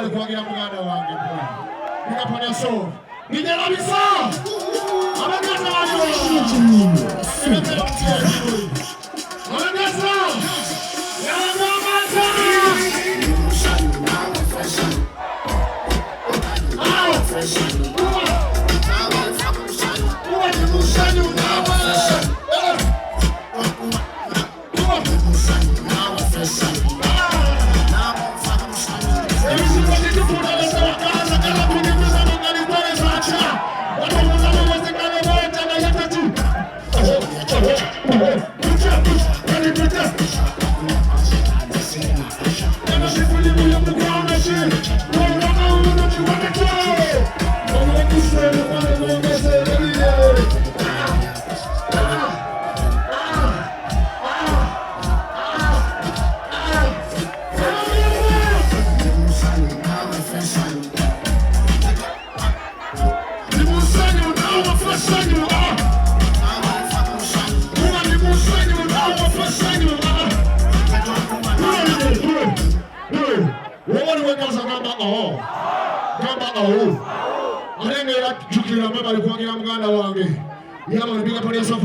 bali kuagira muganda wange bwana. Nikapanya so. Nije kabisa. Abaganda wange. Sinatera mtiaji. Abaganda. Yanga mata. Gamba, I didn't get that. You can't remember the Muganda wange. Yeah, man, big up on yourself.